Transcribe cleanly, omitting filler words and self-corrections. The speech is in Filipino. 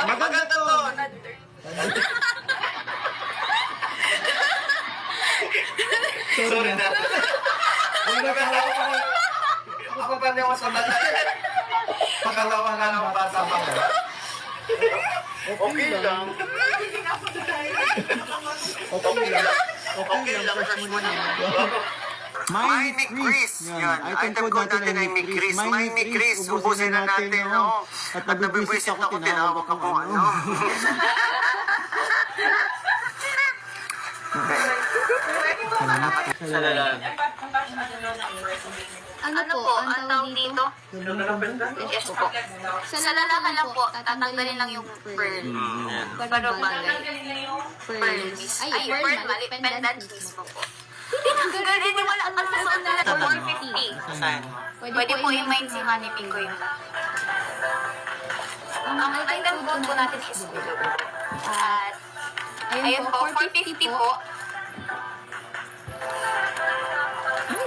Maganda to. Sorry na. Ako pa niya sa bata. Pagkalawa nga ng bata pa. Okay lang. Okay lang. First mo na. My Nick Chris. Yan. Item code natin ay Nick Chris. My Nick Chris. Ubusin na natin, no? At nabibwisit ako, tinawag ako, ano? Ano po, ang tawag dito? Yes po. Sa lalaki lang po, tatanggalin lang yung pearl. Pero bagay. Pearl miss. Ay, pearl mali. Pendant mismo po. Tanggalin mo wala ang masasaan na 450. Pwede po i-mind si Honey Pico yun. Ang item code po natin is blue. At ayun po, 450 po. Ay,